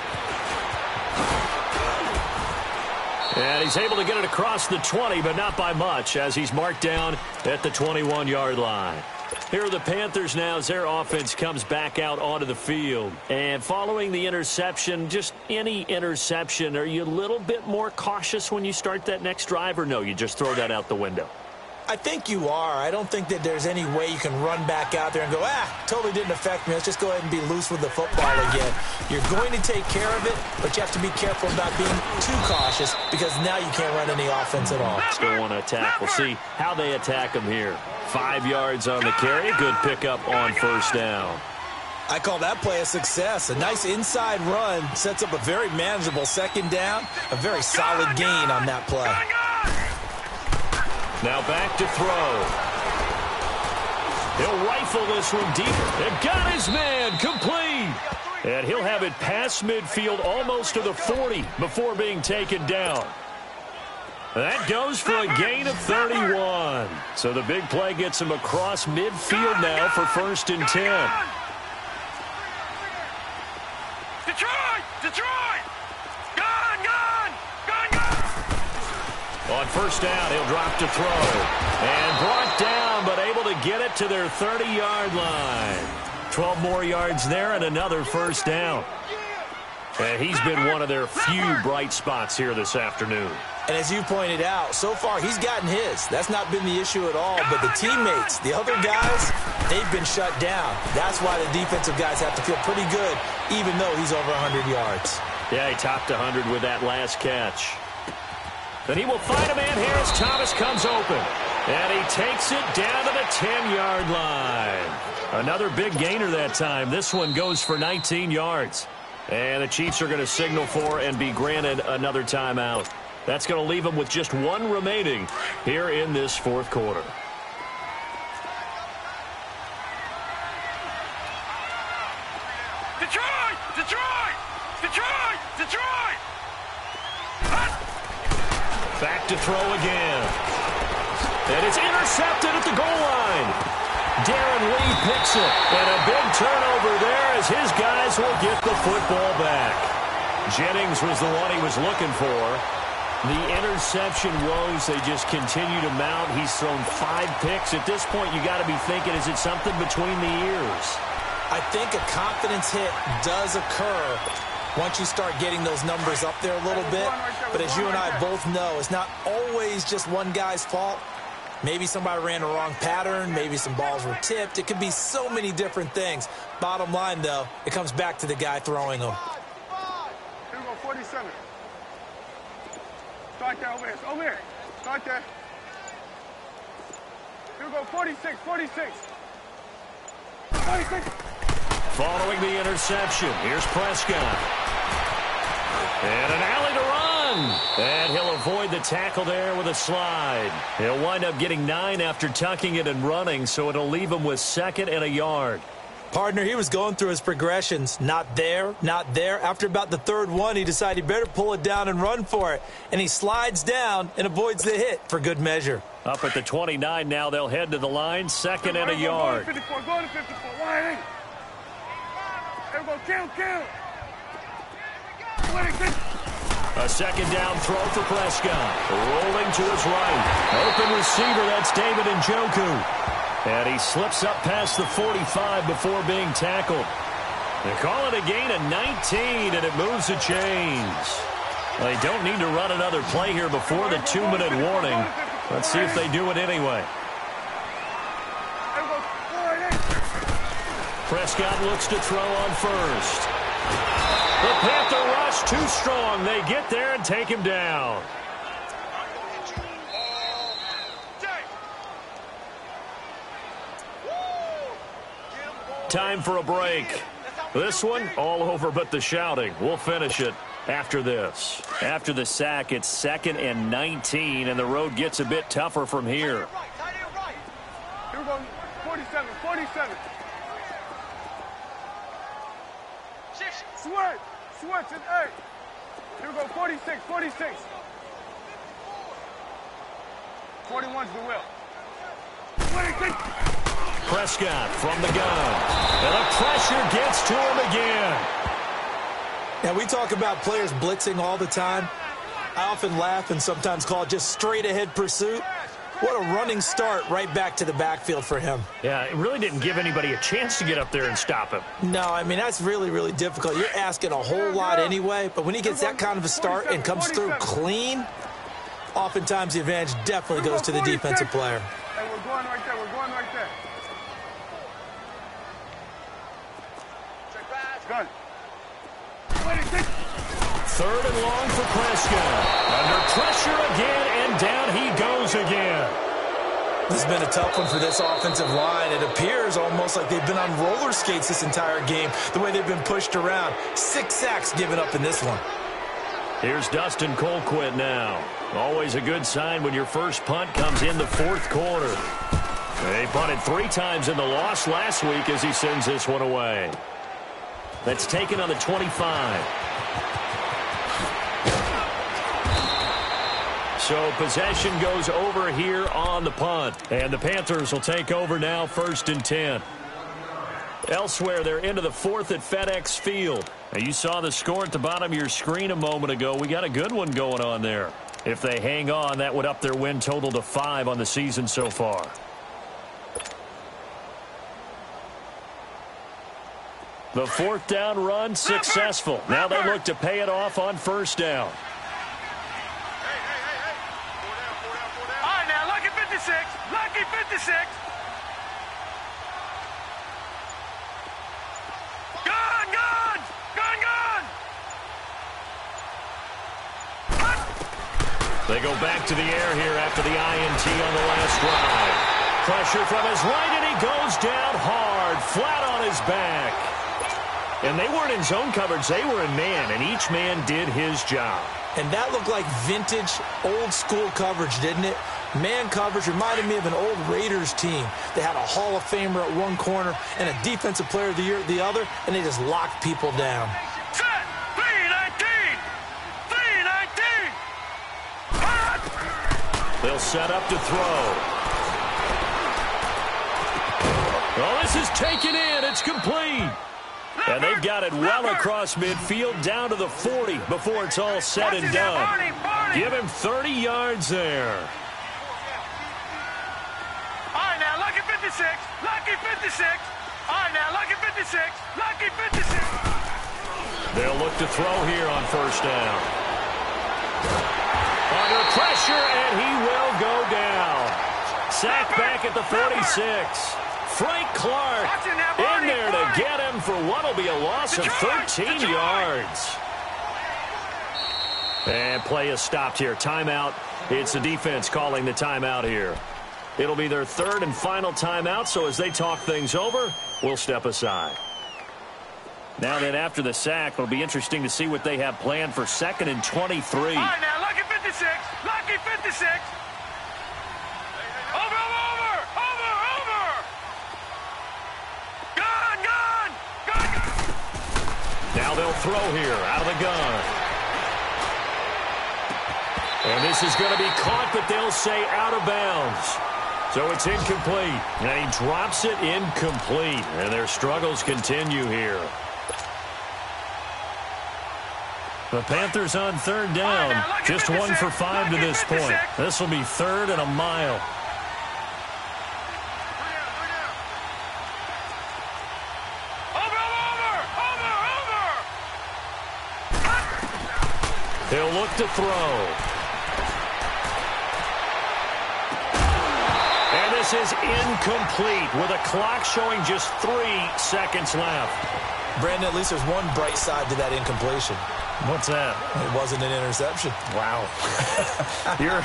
And he's able to get it across the 20, but not by much, as he's marked down at the 21-yard line. Here are the Panthers now as their offense comes back out onto the field. And following the interception, just any interception, are you a little bit more cautious when you start that next drive, or no, you just throw that out the window? I think you are. I don't think that there's any way you can run back out there and go, totally didn't affect me. Let's just go ahead and be loose with the football again. You're going to take care of it, but you have to be careful about being too cautious because now you can't run any offense at all. Still want to attack. We'll see how they attack him here. 5 yards on the carry. Good pickup on first down. I call that play a success. A nice inside run sets up a very manageable second down. A very solid gain on that play. Now back to throw. He'll rifle this one deep. It got his man complete. And he'll have it past midfield almost to the 40 before being taken down. That goes for a gain of 31. So the big play gets him across midfield now for 1st and 10. Detroit! Detroit! Gone! Gone! Gone! Gone! On first down, he'll drop to throw. And brought down, but able to get it to their 30-yard line. 12 more yards there and another first down. And he's been one of their few bright spots here this afternoon. And as you pointed out, so far he's gotten his. That's not been the issue at all. But the teammates, the other guys, they've been shut down. That's why the defensive guys have to feel pretty good, even though he's over 100 yards. Yeah, he topped 100 with that last catch. Then he will find a man here as Thomas comes open. And he takes it down to the 10-yard line. Another big gainer that time. This one goes for 19 yards. And the Chiefs are going to signal for and be granted another timeout. That's going to leave them with just one remaining here in this fourth quarter. Detroit! Detroit! Detroit! Detroit! Back to throw again. And it's intercepted at the goal line. Darren Lee picks it. And a big turnover there as his guys will get the football back. Jennings was the one he was looking for. The interception woes, they just continue to mount. He's thrown 5 picks. At this point, you got to be thinking, is it something between the ears? I think a confidence hit does occur once you start getting those numbers up there a little bit. But as you and I both know, it's not always just one guy's fault. Maybe somebody ran a wrong pattern. Maybe some balls were tipped. It could be so many different things. Bottom line, though, it comes back to the guy throwing them. Here we go, 47. Start there, over here. Over here. Start there. Here we go, 46, 46. 46. Following the interception, here's Prescott. And an alley to run. And he'll avoid the tackle there with a slide. He'll wind up getting 9 after tucking it and running, so it'll leave him with 2nd and a yard. Partner, he was going through his progressions. Not there, not there. After about the 3rd one, he decided he better pull it down and run for it. And he slides down and avoids the hit for good measure. Up at the 29 now, they'll head to the line, 2nd and a yard. Go to 54, go to 54. Why? Here we go, kill. 26. A 2nd down throw for Prescott. Rolling to his right. Open receiver, that's David Njoku. And he slips up past the 45 before being tackled. They call it a gain of 19, and it moves the chains. They don't need to run another play here before the 2-minute warning. Let's see if they do it anyway. Prescott looks to throw on first. The Panther rush too strong. They get there and take him down. Time for a break. This one, all over but the shouting. We'll finish it after this. After the sack, it's 2nd and 19, and the road gets a bit tougher from here. Here we go, 47, 47. Switch, and 8. Here we go, 46, 46. 41's the will. 26. Prescott from the gun. And the pressure gets to him again. Now, we talk about players blitzing all the time. I often laugh and sometimes call it just straight-ahead pursuit. What a running start right back to the backfield for him. Yeah, it really didn't give anybody a chance to get up there and stop him. No, I mean, that's really, really difficult. You're asking a whole lot anyway, but when he gets that kind of a start and comes through clean, Oftentimes, the advantage definitely goes to the defensive player. Hey, we're going right there. We're going right there. Check pass. Gun. Third and long for Prescott. Under pressure again, and down he goes again. This has been a tough one for this offensive line. It appears almost like they've been on roller skates this entire game, the way they've been pushed around. 6 sacks given up in this one. Here's Dustin Colquitt now. Always a good sign when your first punt comes in the fourth quarter. They punted 3 times in the loss last week as he sends this one away. That's taken on the 25. So possession goes over here on the punt. And the Panthers will take over now, 1st and 10. Elsewhere, they're into the 4th at FedEx Field. Now, you saw the score at the bottom of your screen a moment ago. We got a good one going on there. If they hang on, that would up their win total to 5 on the season so far. The 4th down run successful. Now they look to pay it off on 1st down. All right, now, lucky 56. Lucky 56. Gun, gun. Gun, gun. They go back to the air here after the INT on the last drive. Pressure from his right, and he goes down hard, flat on his back. And they weren't in zone coverage. They were in man, and each man did his job. And that looked like vintage, old-school coverage, didn't it? Man coverage reminded me of an old Raiders team. They had a Hall of Famer at one corner and a Defensive Player of the Year at the other, and they just locked people down. Set. 319. 319. They'll set up to throw. Oh, this is taken in. It's complete. And they've got it well across midfield down to the 40 before it's all said and done. Give him 30 yards there. All right, now, lucky 56. Lucky 56. All right, now, lucky 56. Lucky 56. They'll look to throw here on 1st down. Under pressure, and he will go down. Sacked back at the 46. Frank Clark in there to get him for what will be a loss of 13 yards. And play is stopped here. Timeout. It's the defense calling the timeout here. It'll be their 3rd and final timeout, so as they talk things over, we'll step aside. Now then, after the sack, it'll be interesting to see what they have planned for 2nd and 23. All right, now, lucky 56. Lucky 56. Over. Gun, gun. Gun, gun. Now they'll throw here out of the gun. And this is going to be caught, but they'll say out of bounds. So it's incomplete. And he drops it incomplete. And their struggles continue here. The Panthers on 3rd down. Just 1 for 5 to this point. This will be 3rd and a mile. He'll look to throw. And this is incomplete with a clock showing just 3 seconds left. Brandon, at least there's one bright side to that incompletion. What's that? It wasn't an interception. Wow. You're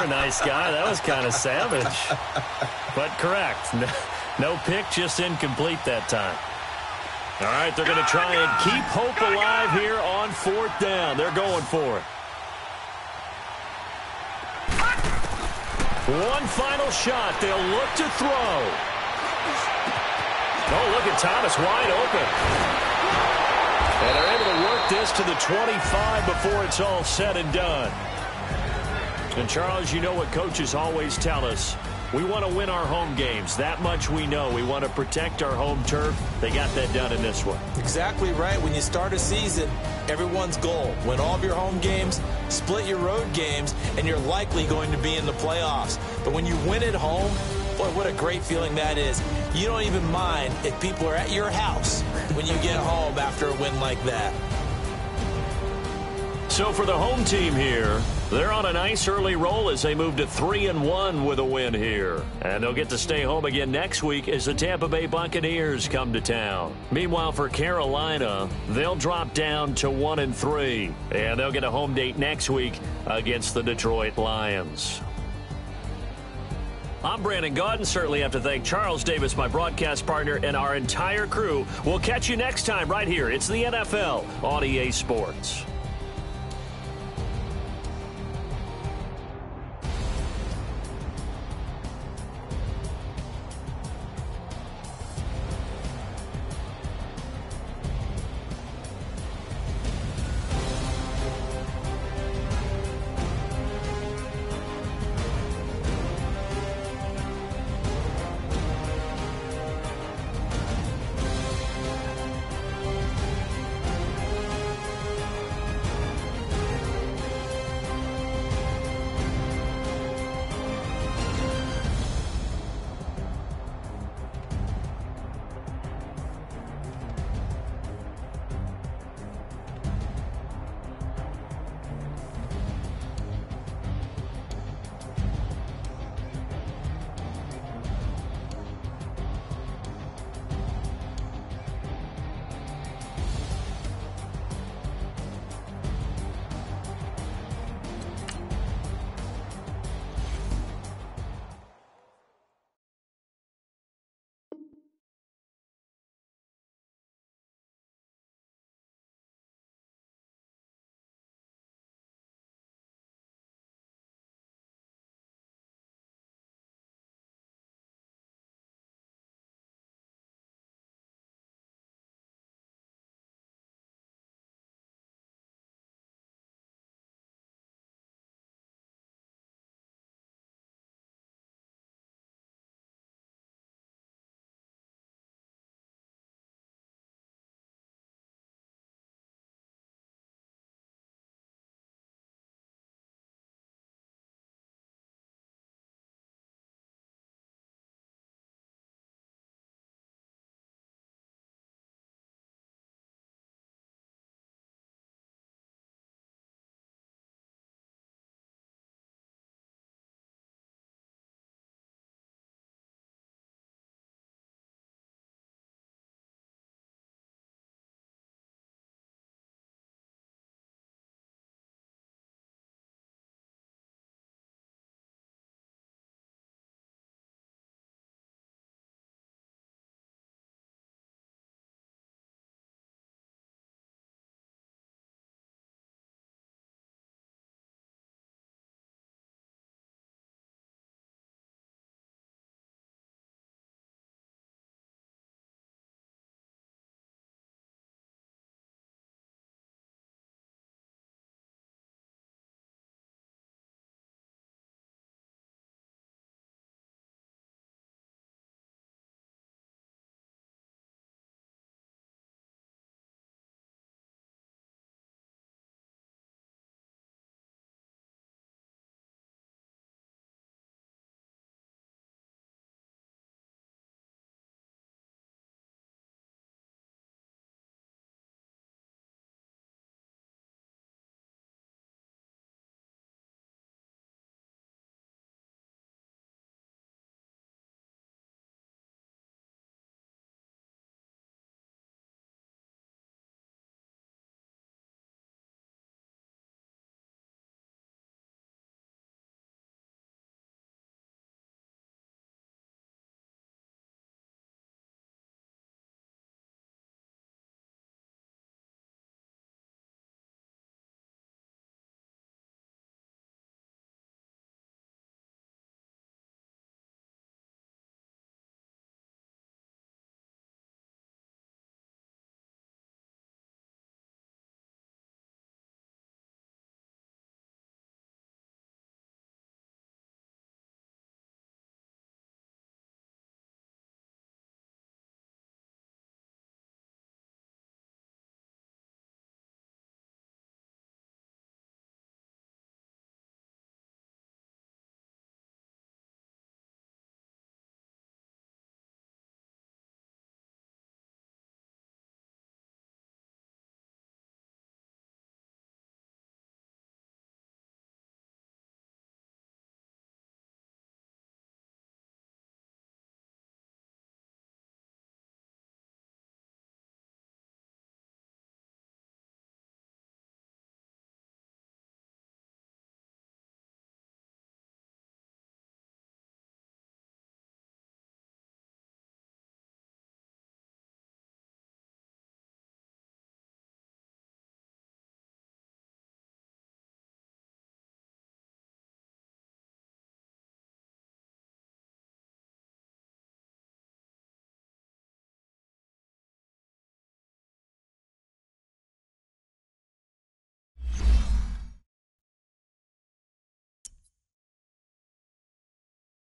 a nice guy. That was kind of savage. But correct. No pick, just incomplete that time. All right, they're going to try and keep hope alive here on 4th down. They're going for it. One final shot. They'll look to throw. Oh, look at Thomas wide open. And they're able to work this to the 25 before it's all said and done. And, Charles, you know what coaches always tell us. We want to win our home games. That much we know. We want to protect our home turf. They got that done in this one. Exactly right. When you start a season, everyone's goal, win all of your home games, split your road games, and you're likely going to be in the playoffs. But when you win at home, boy, what a great feeling that is. You don't even mind if people are at your house when you get home after a win like that. So for the home team here, they're on a nice early roll as they move to 3-1 with a win here. And they'll get to stay home again next week as the Tampa Bay Buccaneers come to town. Meanwhile, for Carolina, they'll drop down to 1-3. And they'll get a home date next week against the Detroit Lions. I'm Brandon Gaudin. Certainly have to thank Charles Davis, my broadcast partner, and our entire crew. We'll catch you next time right here. It's the NFL on EA Sports.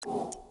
you.